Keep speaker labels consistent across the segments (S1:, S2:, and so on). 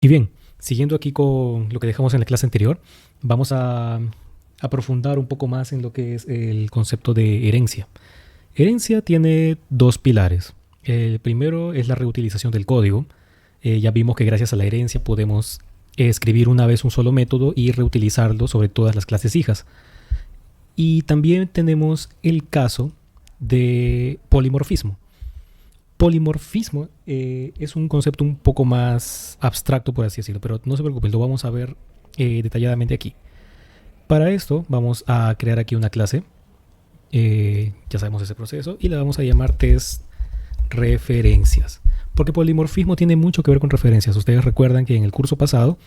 S1: Y bien, siguiendo aquí con lo que dejamos en la clase anterior, vamos a aprofundar un poco más en lo que es el concepto de herencia. Herencia tiene dos pilares. El primero es la reutilización del código. Ya vimos que gracias a la herencia podemos escribir una vez un solo método y reutilizarlo sobre todas las clases hijas. Y también tenemos el caso de polimorfismo. Polimorfismo es un concepto un poco más abstracto, por así decirlo, pero no se preocupen, lo vamos a ver detalladamente aquí. Para esto vamos a crear aquí una clase, ya sabemos ese proceso, y la vamos a llamar test referencias, porque polimorfismo tiene mucho que ver con referencias. Ustedes recuerdan que en el curso pasado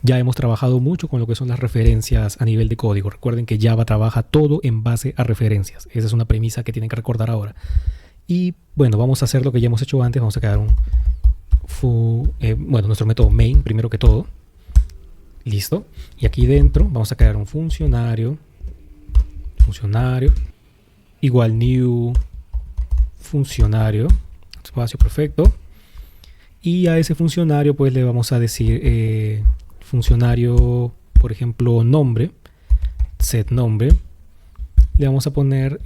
S1: ya hemos trabajado mucho con lo que son las referencias a nivel de código. Recuerden que Java trabaja todo en base a referencias. Esa es una premisa que tienen que recordar ahora. Y bueno, vamos a hacer lo que ya hemos hecho antes. Vamos a crear nuestro método main primero que todo. Listo. Y aquí dentro vamos a crear un funcionario igual new funcionario, espacio perfecto. Y a ese funcionario pues le vamos a decir funcionario, por ejemplo, nombre, set nombre. Le vamos a poner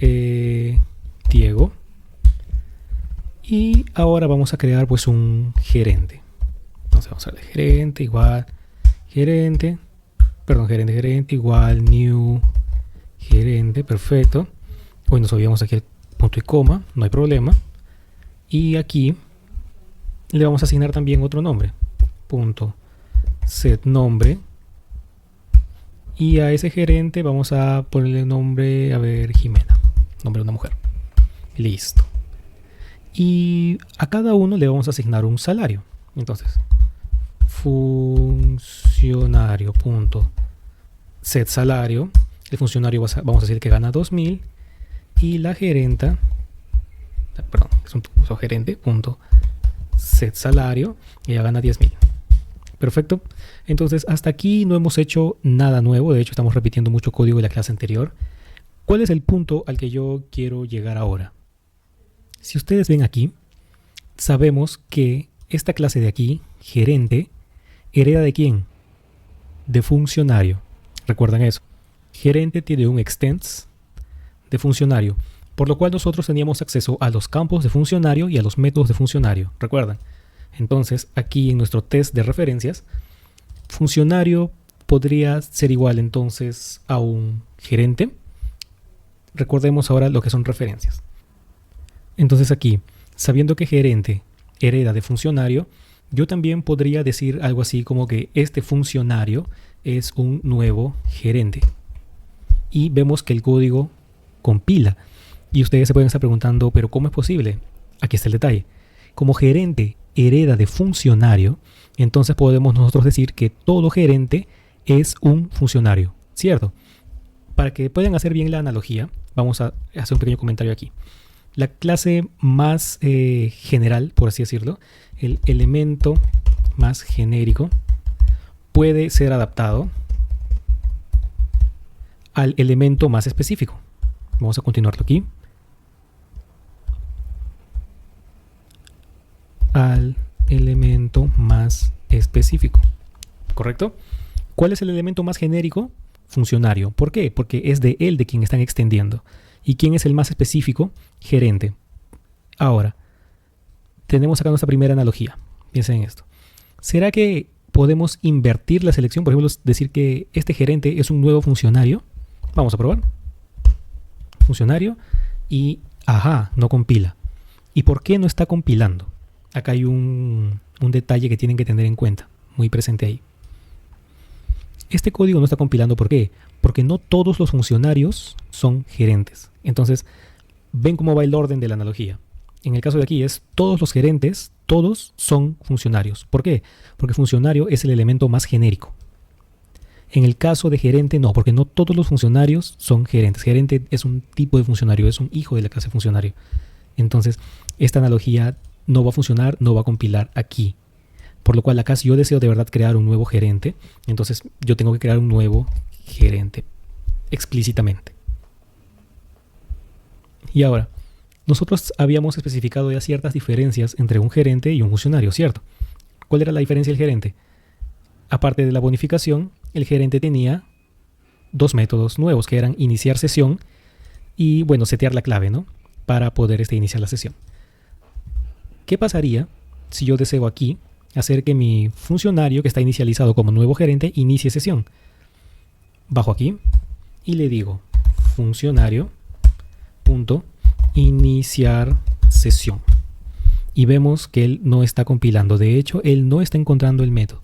S1: Diego. Y ahora vamos a crear pues un gerente. Entonces vamos a darle gerente igual gerente igual new gerente, perfecto. Hoy nos olvidamos aquí el punto y coma, no hay problema. Y aquí le vamos a asignar también otro nombre, punto set nombre. Y a ese gerente vamos a ponerle nombre, a ver, Jimena, nombre de una mujer. Listo. Y a cada uno le vamos a asignar un salario. Entonces, funcionario punto set salario. El funcionario vamos a decir que gana 2000 y la gerenta, perdón, es un gerente punto set salario y ella gana 10.000. Perfecto. Entonces hasta aquí no hemos hecho nada nuevo. De hecho estamos repitiendo mucho código de la clase anterior. ¿Cuál es el punto al que yo quiero llegar ahora? Si ustedes ven aquí, sabemos que esta clase de aquí, gerente, hereda ¿de quién? De funcionario. ¿Recuerdan eso? Gerente tiene un extends de funcionario, por lo cual nosotros teníamos acceso a los campos de funcionario y a los métodos de funcionario. ¿Recuerdan? Entonces, aquí en nuestro test de referencias, funcionario podría ser igual entonces a un gerente. Recordemos ahora lo que son referencias. Entonces aquí, sabiendo que gerente hereda de funcionario, yo también podría decir algo así como que este funcionario es un nuevo gerente. Y vemos que el código compila. Y ustedes se pueden estar preguntando, ¿pero cómo es posible? Aquí está el detalle. Como gerente hereda de funcionario, entonces podemos nosotros decir que todo gerente es un funcionario, ¿cierto? Para que puedan hacer bien la analogía, vamos a hacer un pequeño comentario aquí. La clase más general, por así decirlo, el elemento más genérico, puede ser adaptado al elemento más específico. Vamos a continuarlo aquí. Al elemento más específico. ¿Correcto? ¿Cuál es el elemento más genérico? Funcionario. ¿Por qué? Porque es de él de quien están extendiendo. ¿Y quién es el más específico? Gerente. Ahora, tenemos acá nuestra primera analogía. Piensen en esto. ¿Será que podemos invertir la selección? Por ejemplo, decir que este gerente es un nuevo funcionario. Vamos a probar. Funcionario. Y, ajá, no compila. ¿Y por qué no está compilando? Acá hay un detalle que tienen que tener en cuenta. Muy presente ahí. Este código no está compilando. ¿Por qué? Porque no todos los funcionarios son gerentes. Entonces, ven cómo va el orden de la analogía. En el caso de aquí es todos los gerentes, todos son funcionarios. ¿Por qué? Porque funcionario es el elemento más genérico. En el caso de gerente no, porque no todos los funcionarios son gerentes. Gerente es un tipo de funcionario, es un hijo de la clase funcionario. Entonces, esta analogía no va a funcionar, no va a compilar aquí. Por lo cual acá si yo deseo de verdad crear un nuevo gerente, entonces yo tengo que crear un nuevo gerente. explícitamente. Y ahora, nosotros habíamos especificado ya ciertas diferencias entre un gerente y un funcionario, ¿cierto? ¿Cuál era la diferencia del gerente? Aparte de la bonificación, el gerente tenía dos métodos nuevos que eran iniciar sesión y, bueno, setear la clave, ¿no? Para poder iniciar la sesión. ¿Qué pasaría si yo deseo aquí hacer que mi funcionario que está inicializado como nuevo gerente inicie sesión? Bajo aquí y le digo funcionario punto iniciar sesión. Y vemos que él no está compilando. De hecho, él no está encontrando el método.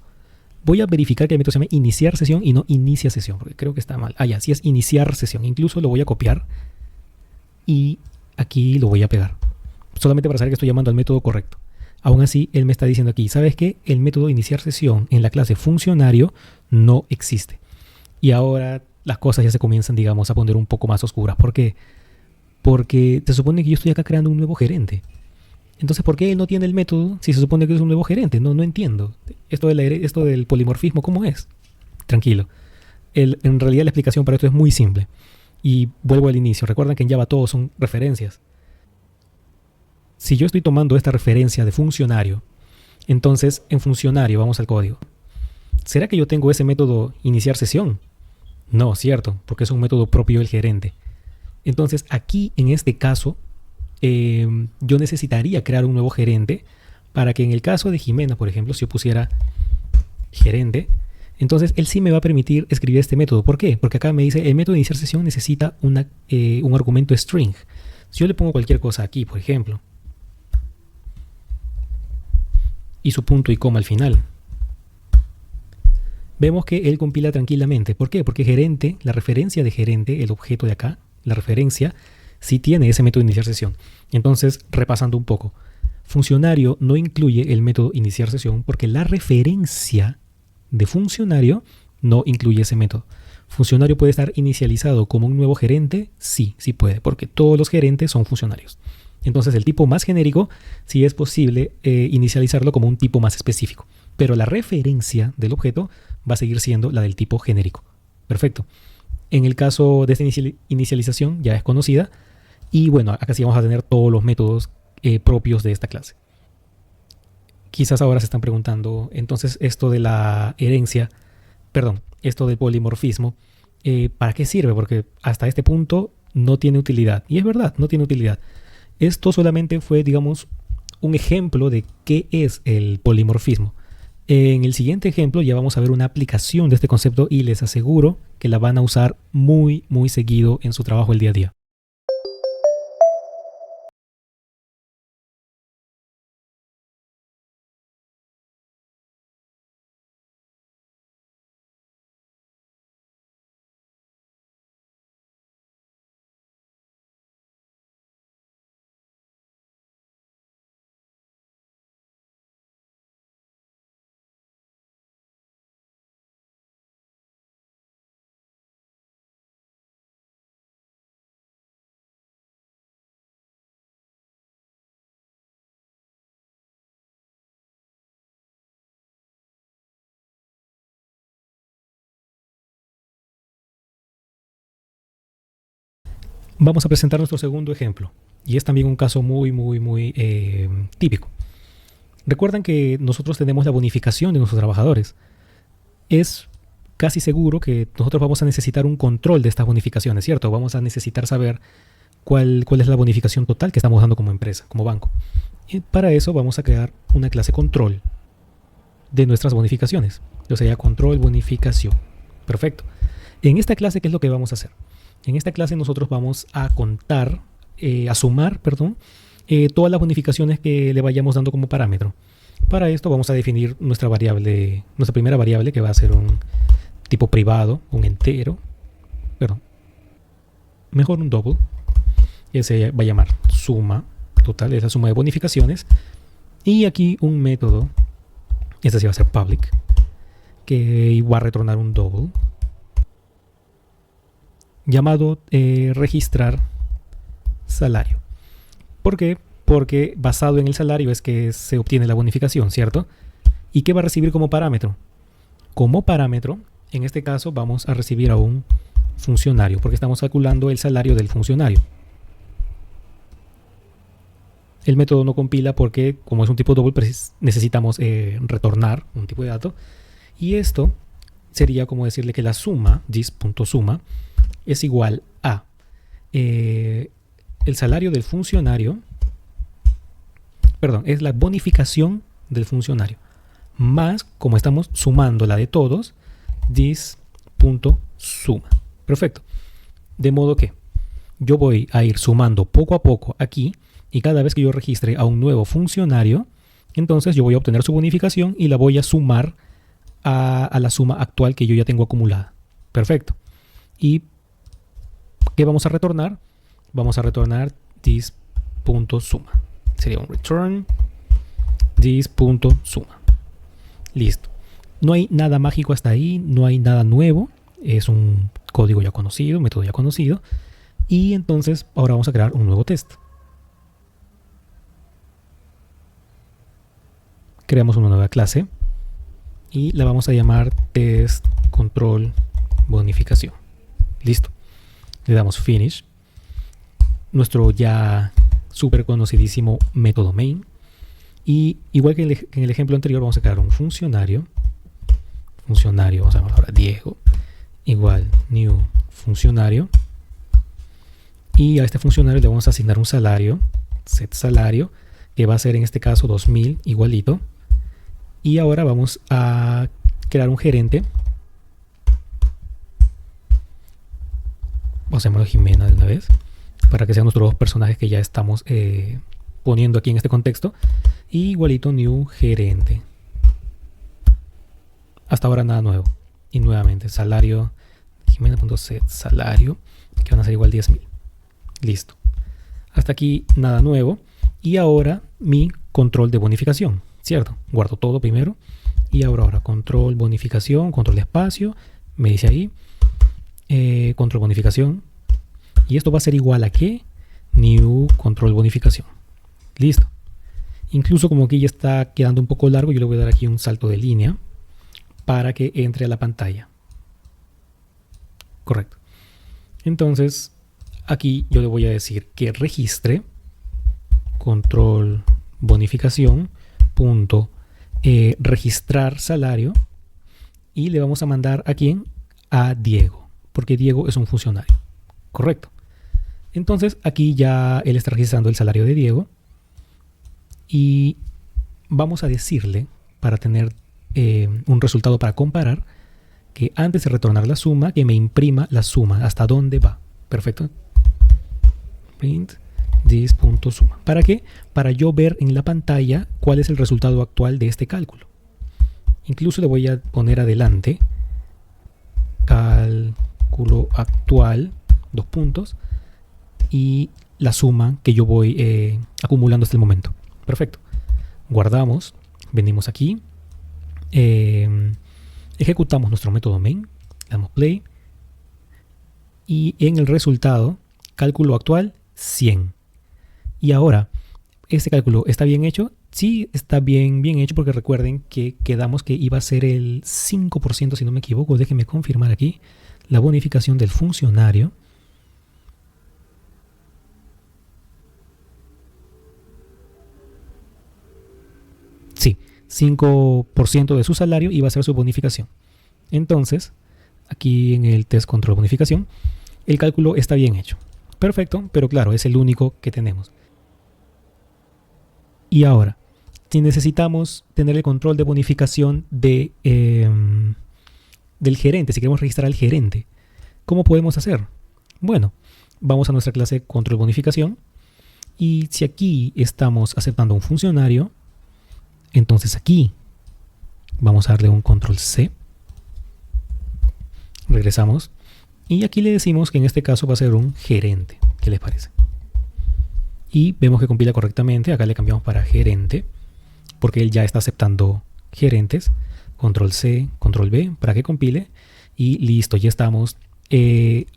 S1: Voy a verificar que el método se llama iniciar sesión y no inicia sesión, porque creo que está mal. Ah, ya, sí es iniciar sesión. Incluso lo voy a copiar y aquí lo voy a pegar. Solamente para saber que estoy llamando al método correcto. Aún así, él me está diciendo aquí, ¿sabes qué? El método iniciar sesión en la clase funcionario no existe. Y ahora las cosas ya se comienzan, digamos, a poner un poco más oscuras. ¿Por qué? Porque se supone que yo estoy acá creando un nuevo gerente. Entonces, ¿por qué él no tiene el método si se supone que es un nuevo gerente? No entiendo. Esto del polimorfismo, ¿cómo es? Tranquilo. En realidad la explicación para esto es muy simple. Y vuelvo al inicio. Recuerdan que en Java todos son referencias. Si yo estoy tomando esta referencia de funcionario, entonces en funcionario vamos al código. ¿Será que yo tengo ese método iniciar sesión? No, cierto, porque es un método propio del gerente. Entonces aquí, en este caso, yo necesitaría crear un nuevo gerente para que en el caso de Jimena, por ejemplo, si yo pusiera gerente, entonces él sí me va a permitir escribir este método. ¿Por qué? Porque acá me dice el método de iniciar sesión necesita un argumento string. Si yo le pongo cualquier cosa aquí, por ejemplo, y su punto y coma al final, vemos que él compila tranquilamente. ¿Por qué? Porque gerente, la referencia de gerente, el objeto de acá, la referencia, sí tiene ese método de iniciar sesión. Entonces, repasando un poco, funcionario no incluye el método iniciar sesión porque la referencia de funcionario no incluye ese método. ¿Funcionario puede estar inicializado como un nuevo gerente? Sí, sí puede, porque todos los gerentes son funcionarios. Entonces, el tipo más genérico sí es posible inicializarlo como un tipo más específico, pero la referencia del objeto va a seguir siendo la del tipo genérico. Perfecto. En el caso de esta inicialización ya es conocida. Y bueno, acá sí vamos a tener todos los métodos propios de esta clase. Quizás ahora se están preguntando, entonces esto de la herencia, esto del polimorfismo, ¿para qué sirve? Porque hasta este punto no tiene utilidad. Y es verdad, no tiene utilidad. Esto solamente fue, digamos, un ejemplo de qué es el polimorfismo. En el siguiente ejemplo ya vamos a ver una aplicación de este concepto y les aseguro que la van a usar muy, muy seguido en su trabajo el día a día. Vamos a presentar nuestro segundo ejemplo. Y es también un caso muy, muy, muy típico. Recuerdan que nosotros tenemos la bonificación de nuestros trabajadores. Es casi seguro que nosotros vamos a necesitar un control de estas bonificaciones, ¿cierto? Vamos a necesitar saber cuál es la bonificación total que estamos dando como empresa, como banco. Y para eso vamos a crear una clase control de nuestras bonificaciones. O sea, control bonificación. Perfecto. En esta clase, ¿qué es lo que vamos a hacer? En esta clase nosotros vamos a contar, a sumar, todas las bonificaciones que le vayamos dando como parámetro. Para esto vamos a definir nuestra primera variable, que va a ser un tipo privado, un entero, mejor un double, que se va a llamar suma total, es la suma de bonificaciones, y aquí un método, este sí va a ser public, que va a retornar un double, llamado registrar salario. ¿Por qué? Porque basado en el salario es que se obtiene la bonificación, ¿cierto? ¿Y qué va a recibir como parámetro? Como parámetro, en este caso vamos a recibir a un funcionario, porque estamos calculando el salario del funcionario. El método no compila porque, como es un tipo double, pues necesitamos retornar un tipo de dato. Y esto sería como decirle que la suma, this.suma, es igual a el salario del funcionario, perdón, es la bonificación del funcionario, más, como estamos sumando la de todos, this.suma. Perfecto. De modo que yo voy a ir sumando poco a poco aquí, y cada vez que yo registre a un nuevo funcionario, entonces yo voy a obtener su bonificación y la voy a sumar a la suma actual que yo ya tengo acumulada. Perfecto. ¿Y qué vamos a retornar? Vamos a retornar this.suma. Sería un return this.suma. Listo. No hay nada mágico hasta ahí, no hay nada nuevo. Es un código ya conocido, un método ya conocido. Y entonces ahora vamos a crear un nuevo test. Creamos una nueva clase y la vamos a llamar test control bonificación. Listo. Le damos finish. Nuestro ya súper conocidísimo método main. Y igual que en el ejemplo anterior, vamos a crear un funcionario. Vamos a llamar ahora Diego. Igual new funcionario. Y a este funcionario le vamos a asignar un salario, set salario, que va a ser en este caso 2000 igualito. Y ahora vamos a crear un gerente. Vamos a llamarlo Jimena de una vez, para que sean nuestros dos personajes que ya estamos poniendo aquí en este contexto. Y igualito new gerente. Hasta ahora nada nuevo. Y nuevamente salario Jimena.set salario, que van a ser igual 10.000. Listo. Hasta aquí nada nuevo. Y ahora mi control de bonificación, ¿cierto? Guardo todo primero. Y ahora control bonificación, control de espacio. Me dice ahí. Control bonificación. Y esto va a ser igual a ¿qué? New control bonificación. Listo. Incluso como aquí ya está quedando un poco largo, yo le voy a dar aquí un salto de línea para que entre a la pantalla. Correcto. Entonces, aquí yo le voy a decir que registre control bonificación punto registrar salario y le vamos a mandar ¿a quién? A Diego, porque Diego es un funcionario. Correcto. Entonces, aquí ya él está registrando el salario de Diego y vamos a decirle, para tener un resultado para comparar, que antes de retornar la suma, que me imprima la suma, hasta dónde va. Perfecto. Print this.suma. ¿Para qué? Para yo ver en la pantalla cuál es el resultado actual de este cálculo. Incluso le voy a poner adelante cálculo actual, 2 puntos, y la suma que yo voy acumulando hasta el momento. Perfecto. Guardamos, venimos aquí, ejecutamos nuestro método main, le damos play y en el resultado, cálculo actual 100. Y ahora, ¿este cálculo está bien hecho? Sí, está bien hecho, porque recuerden que quedamos que iba a ser el 5%, si no me equivoco. Déjenme confirmar aquí la bonificación del funcionario. Sí, 5% de su salario iba a ser su bonificación. Entonces, aquí en el test control bonificación, el cálculo está bien hecho. Perfecto, pero claro, es el único que tenemos. Y ahora, si necesitamos tener el control de bonificación del gerente, si queremos registrar al gerente, ¿cómo podemos hacer? Bueno, vamos a nuestra clase control bonificación y si aquí estamos aceptando un funcionario, entonces aquí vamos a darle un control C. Regresamos y aquí le decimos que en este caso va a ser un gerente. ¿Qué les parece? Y vemos que compila correctamente. Acá le cambiamos para gerente, porque él ya está aceptando gerentes. Control C, control B, para que compile. Y listo, ya estamos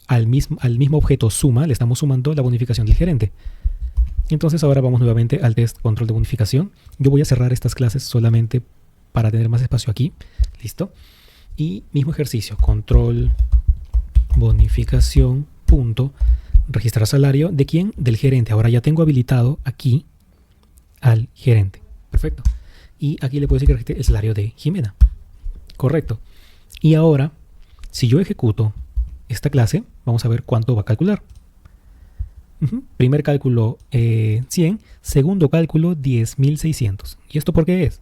S1: al mismo objeto suma, le estamos sumando la bonificación del gerente. Entonces ahora vamos nuevamente al test control de bonificación. Yo voy a cerrar estas clases solamente para tener más espacio aquí. Listo. Y mismo ejercicio, control bonificación punto registrar salario de quién, del gerente. Ahora ya tengo habilitado aquí al gerente. Perfecto. Y aquí le puedo decir que registre el salario de Jimena. Correcto. Y ahora, si yo ejecuto esta clase, vamos a ver cuánto va a calcular. Primer cálculo 100, segundo cálculo 10.600. ¿Y esto por qué es?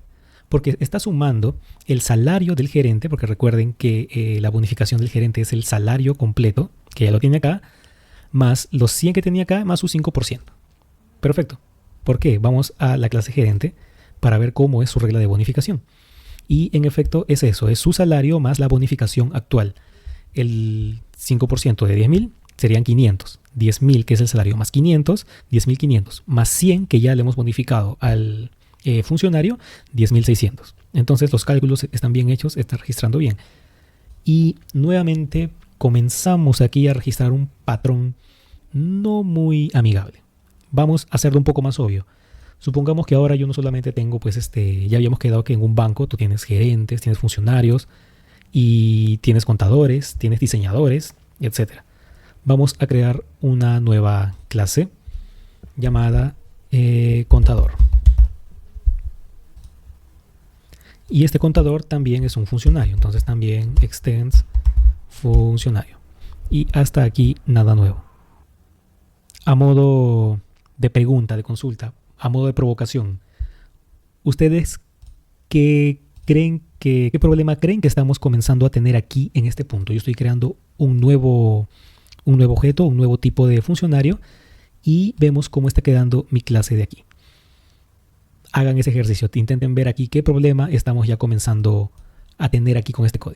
S1: Porque está sumando el salario del gerente, porque recuerden que la bonificación del gerente es el salario completo, que ya lo tiene acá, más los 100 que tenía acá, más su 5%. Perfecto. ¿Por qué? Vamos a la clase gerente para ver cómo es su regla de bonificación. Y en efecto es eso, es su salario más la bonificación actual. El 5% de 10.000 serían 500. 10.000 que es el salario más 500, 10.500 más 100 que ya le hemos bonificado al funcionario, 10.600. Entonces los cálculos están bien hechos, está registrando bien. Y nuevamente comenzamos aquí a registrar un patrón no muy amigable. Vamos a hacerlo un poco más obvio. Supongamos que ahora yo no solamente tengo, pues ya habíamos quedado que en un banco tú tienes gerentes, tienes funcionarios y tienes contadores, tienes diseñadores, etc. Vamos a crear una nueva clase llamada contador. Y este contador también es un funcionario, entonces también extends funcionario. Y hasta aquí nada nuevo. A modo de pregunta, de consulta, a modo de provocación, ¿ustedes qué problema creen que estamos comenzando a tener aquí en este punto? Yo estoy creando un nuevo objeto, un nuevo tipo de funcionario y vemos cómo está quedando mi clase de aquí. Hagan ese ejercicio, intenten ver aquí qué problema estamos ya comenzando a tener aquí con este código.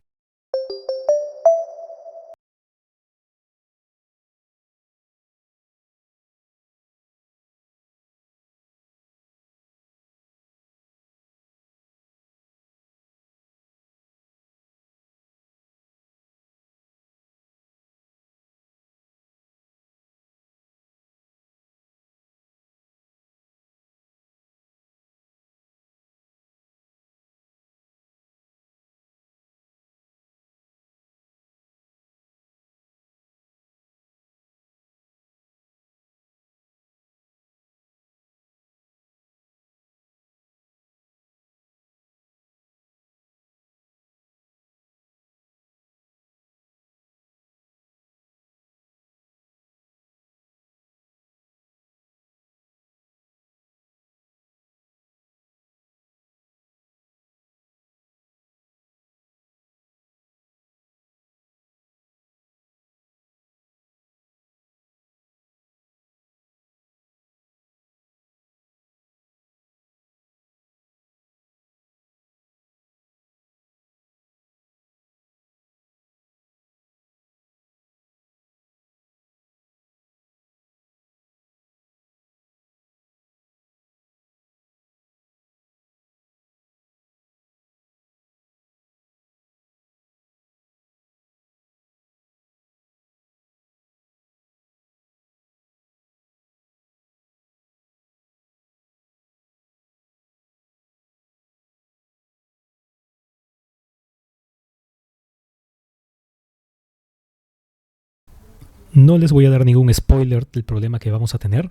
S1: No les voy a dar ningún spoiler del problema que vamos a tener.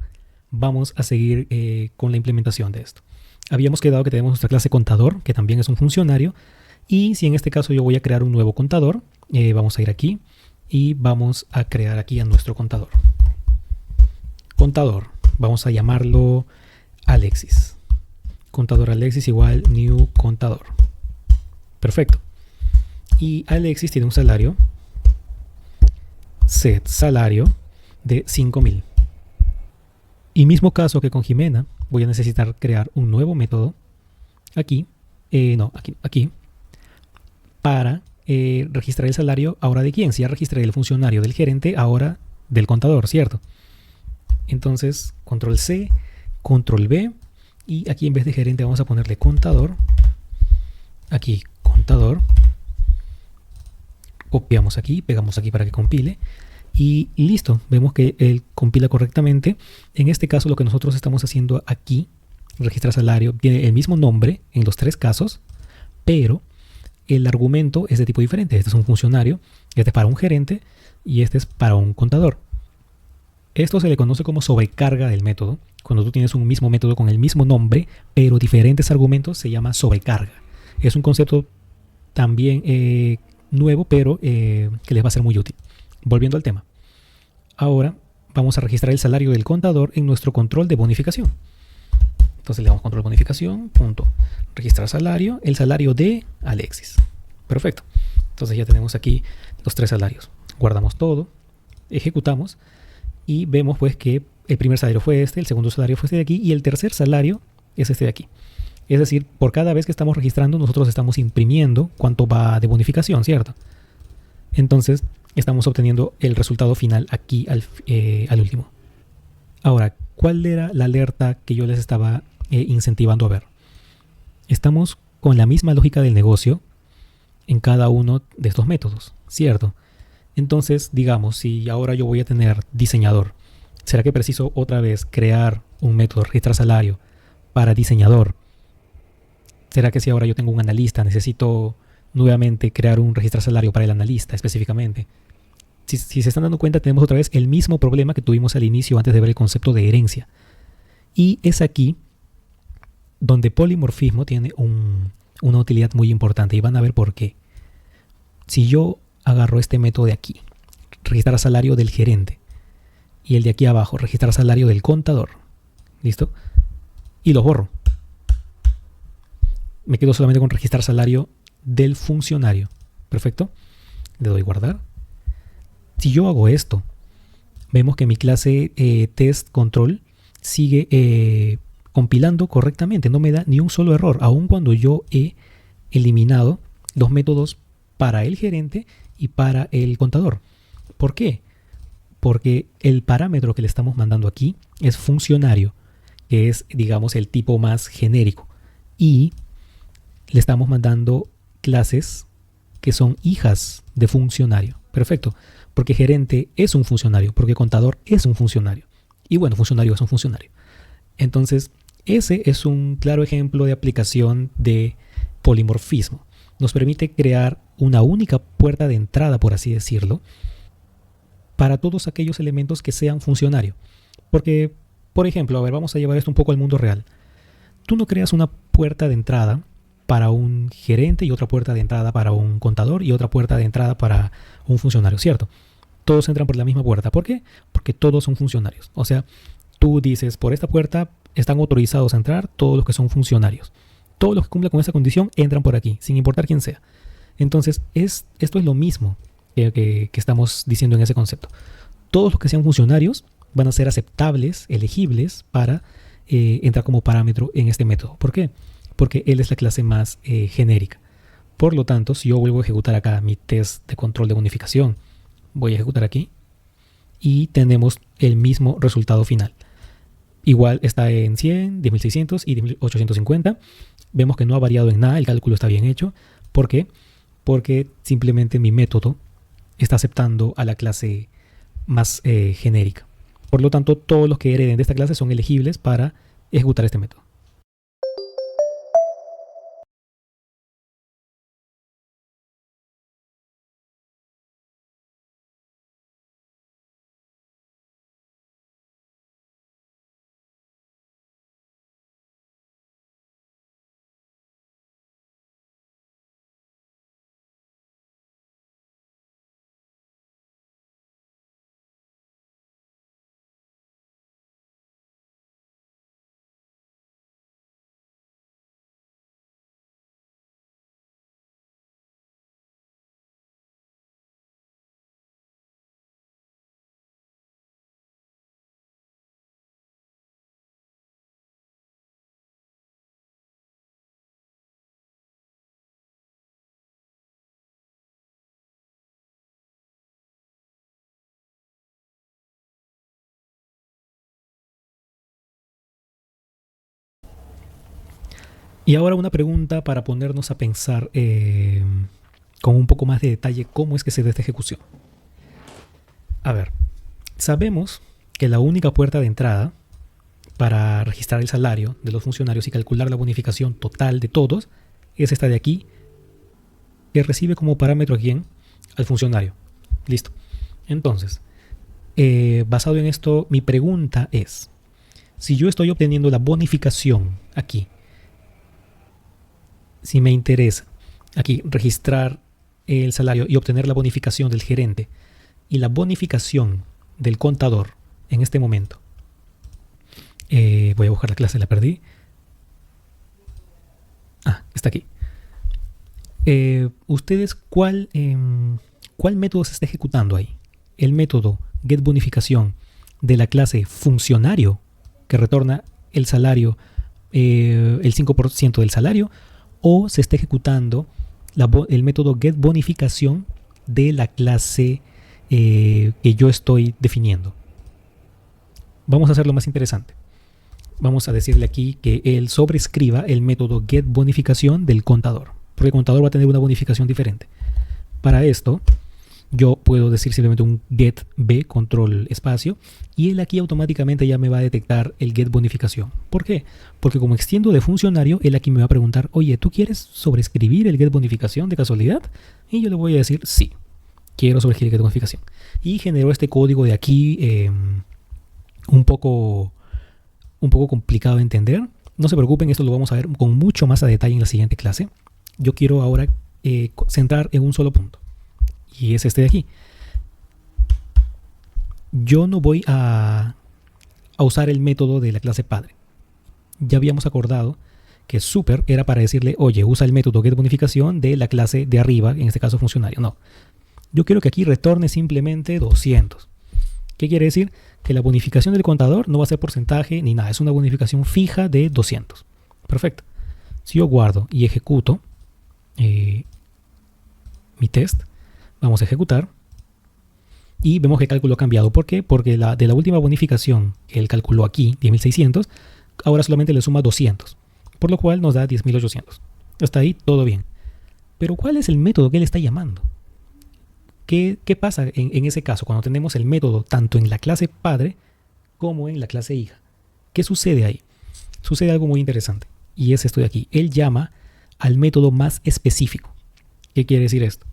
S1: Vamos a seguir con la implementación de esto. Habíamos quedado que tenemos nuestra clase contador, que también es un funcionario. Y si en este caso yo voy a crear un nuevo contador, vamos a ir aquí y vamos a crear aquí a nuestro contador. Contador, vamos a llamarlo Alexis. Contador Alexis igual new contador. Perfecto. Y Alexis tiene un salario, set salario de 5.000. Y mismo caso que con Jimena, voy a necesitar crear un nuevo método aquí, aquí, para registrar el salario ahora de quién. Si ya registré el funcionario del gerente, ahora del contador, ¿cierto? Entonces, control C, control V, y aquí en vez de gerente vamos a ponerle contador. Aquí, contador. Copiamos aquí, pegamos aquí para que compile. Y listo, vemos que él compila correctamente. En este caso lo que nosotros estamos haciendo aquí, registrar salario, tiene el mismo nombre en los tres casos, pero el argumento es de tipo diferente. Este es un funcionario, este es para un gerente y este es para un contador. Esto se le conoce como sobrecarga del método. Cuando tú tienes un mismo método con el mismo nombre, pero diferentes argumentos, se llama sobrecarga. Es un concepto también nuevo, pero que les va a ser muy útil. Volviendo al tema. Ahora vamos a registrar el salario del contador en nuestro control de bonificación. Entonces le damos control de bonificación, punto, registrar salario, el salario de Alexis. Perfecto. Entonces ya tenemos aquí los 3 salarios. Guardamos todo, ejecutamos y vemos pues que el primer salario fue este, el segundo salario fue este de aquí y el tercer salario es este de aquí. Es decir, por cada vez que estamos registrando, nosotros estamos imprimiendo cuánto va de bonificación, ¿cierto? Entonces estamos obteniendo el resultado final aquí al último. Ahora, ¿cuál era la alerta que yo les estaba incentivando a ver? Estamos con la misma lógica del negocio en cada uno de estos métodos, ¿cierto? Entonces, digamos, si ahora yo voy a tener diseñador, ¿será que preciso otra vez crear un método, registrar salario para diseñador? ¿Será que si ahora yo tengo un analista, necesito nuevamente crear un registrar salario para el analista específicamente? Si se están dando cuenta, tenemos otra vez el mismo problema que tuvimos al inicio antes de ver el concepto de herencia. Y es aquí donde polimorfismo tiene una utilidad muy importante y van a ver por qué. Si yo agarro este método de aquí, registrar salario del gerente, y el de aquí abajo, registrar salario del contador, ¿listo? Y los borro. Me quedo solamente con registrar salario del funcionario. Perfecto. Le doy guardar. Si yo hago esto, vemos que mi clase test control sigue compilando correctamente. No me da ni un solo error, aun cuando yo he eliminado los métodos para el gerente y para el contador. ¿Por qué? Porque el parámetro que le estamos mandando aquí es funcionario, que es, digamos, el tipo más genérico. Y le estamos mandando clases que son hijas de funcionario. Perfecto. Porque gerente es un funcionario, porque contador es un funcionario. Y bueno, funcionario es un funcionario. Entonces, ese es un claro ejemplo de aplicación de polimorfismo. Nos permite crear una única puerta de entrada, por así decirlo, para todos aquellos elementos que sean funcionario. Porque, por ejemplo, a ver, vamos a llevar esto un poco al mundo real. Tú no creas una puerta de entrada para un gerente y otra puerta de entrada para un contador y otra puerta de entrada para un funcionario, ¿cierto? Todos entran por la misma puerta. ¿Por qué? Porque todos son funcionarios. O sea, tú dices, por esta puerta están autorizados a entrar todos los que son funcionarios. Todos los que cumplan con esa condición entran por aquí, sin importar quién sea. Entonces, esto es lo mismo que estamos diciendo en ese concepto. Todos los que sean funcionarios van a ser aceptables, elegibles para entrar como parámetro en este método. ¿Por qué? Porque él es la clase más genérica. Por lo tanto, si yo vuelvo a ejecutar acá mi test de control de bonificación, voy a ejecutar aquí y tenemos el mismo resultado final. Igual está en 100, 10.600 y 10.850. Vemos que no ha variado en nada, el cálculo está bien hecho. ¿Por qué? Porque simplemente mi método está aceptando a la clase más genérica. Por lo tanto, todos los que hereden de esta clase son elegibles para ejecutar este método. Y ahora una pregunta para ponernos a pensar con un poco más de detalle cómo es que se da esta ejecución. A ver, sabemos que la única puerta de entrada para registrar el salario de los funcionarios y calcular la bonificación total de todos es esta de aquí que recibe como parámetro a quién, al funcionario. Listo. Entonces, basado en esto, mi pregunta es, si yo estoy obteniendo la bonificación aquí, si me interesa aquí registrar el salario y obtener la bonificación del gerente y la bonificación del contador en este momento, voy a buscar la clase, la perdí. Está aquí. ¿Ustedes cuál método se está ejecutando ahí? ¿El método getBonificación de la clase funcionario que retorna el salario, el 5% del salario, o se está ejecutando el método getBonificación de la clase que yo estoy definiendo? Vamos a hacerlo más interesante. Vamos a decirle aquí que él sobrescriba el método getBonificación del contador, porque el contador va a tener una bonificación diferente. Para esto, yo puedo decir simplemente un getB control espacio y él aquí automáticamente ya me va a detectar el getBonificación. ¿Por qué? Porque como extiendo de funcionario, él aquí me va a preguntar, oye, ¿tú quieres sobrescribir el getBonificación de casualidad? Y yo le voy a decir, sí, quiero sobrescribir el getBonificación. Y generó este código de aquí un poco complicado de entender. No se preocupen, esto lo vamos a ver con mucho más a detalle en la siguiente clase. Yo quiero ahora centrar en un solo punto, y es este de aquí. Yo no voy a usar el método de la clase padre. Ya habíamos acordado que super era para decirle, oye, usa el método getBonificación de la clase de arriba, en este caso funcionario. No, yo quiero que aquí retorne simplemente 200. ¿Qué quiere decir? Que la bonificación del contador no va a ser porcentaje ni nada, es una bonificación fija de 200. Perfecto. Si yo guardo y ejecuto mi test, vamos a ejecutar y vemos que el cálculo ha cambiado. ¿Por qué? Porque de la última bonificación que él calculó aquí, 10.600, ahora solamente le suma 200, por lo cual nos da 10.800. Hasta ahí todo bien. Pero ¿cuál es el método que él está llamando? ¿Qué pasa en ese caso cuando tenemos el método tanto en la clase padre como en la clase hija? ¿Qué sucede ahí? Sucede algo muy interesante y es esto de aquí. Él llama al método más específico. ¿Qué quiere decir esto?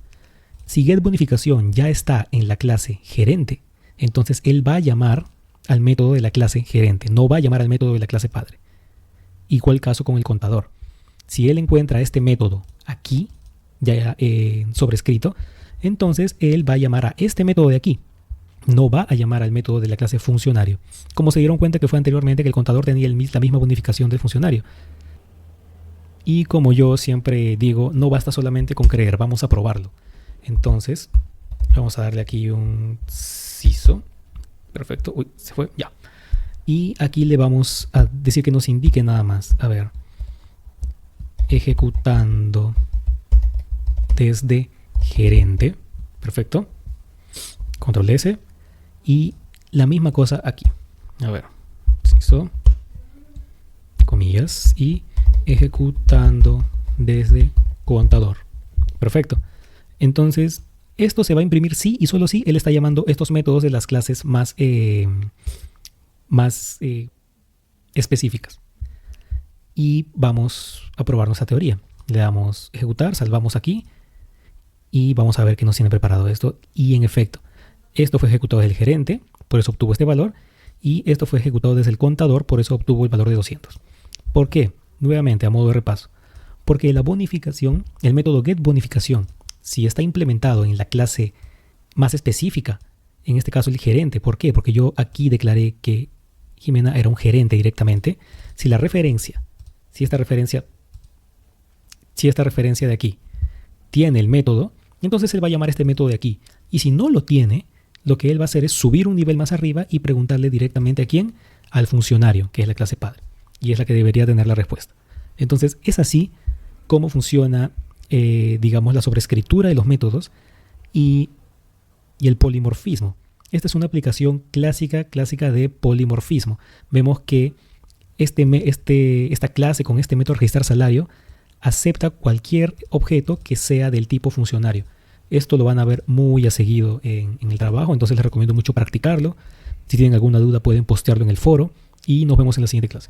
S1: Si getBonificación ya está en la clase gerente, entonces él va a llamar al método de la clase gerente, no va a llamar al método de la clase padre. Igual caso con el contador. Si él encuentra este método aquí, ya sobrescrito, entonces él va a llamar a este método de aquí. No va a llamar al método de la clase funcionario. Como se dieron cuenta que fue anteriormente que el contador tenía la misma bonificación del funcionario. Y como yo siempre digo, no basta solamente con creer, vamos a probarlo. Entonces, vamos a darle aquí un CISO. Perfecto. Uy, se fue. Ya. Y aquí le vamos a decir que nos indique nada más. A ver. Ejecutando desde gerente. Perfecto. Control S. Y la misma cosa aquí. A ver. CISO. Comillas. Y ejecutando desde contador. Perfecto. Entonces, esto se va a imprimir sí y solo si él está llamando estos métodos de las clases más específicas. Y vamos a probar nuestra teoría. Le damos ejecutar, salvamos aquí y vamos a ver que nos tiene preparado esto. Y en efecto, esto fue ejecutado desde el gerente, por eso obtuvo este valor. Y esto fue ejecutado desde el contador, por eso obtuvo el valor de 200. ¿Por qué? Nuevamente, a modo de repaso. Porque la bonificación, el método getBonificación, si está implementado en la clase más específica, en este caso el gerente. ¿Por qué? Porque yo aquí declaré que Jimena era un gerente directamente. Si esta referencia de aquí tiene el método, entonces él va a llamar este método de aquí. Y si no lo tiene, lo que él va a hacer es subir un nivel más arriba y preguntarle directamente a quién, al funcionario, que es la clase padre. Y es la que debería tener la respuesta. Entonces es así como funciona, digamos, la sobrescritura de los métodos y el polimorfismo. Esta es una aplicación clásica de polimorfismo. Vemos que esta clase con este método registrar salario acepta cualquier objeto que sea del tipo funcionario. Esto lo van a ver muy a seguido en el trabajo, entonces les recomiendo mucho practicarlo. Si tienen alguna duda pueden postearlo en el foro y nos vemos en la siguiente clase.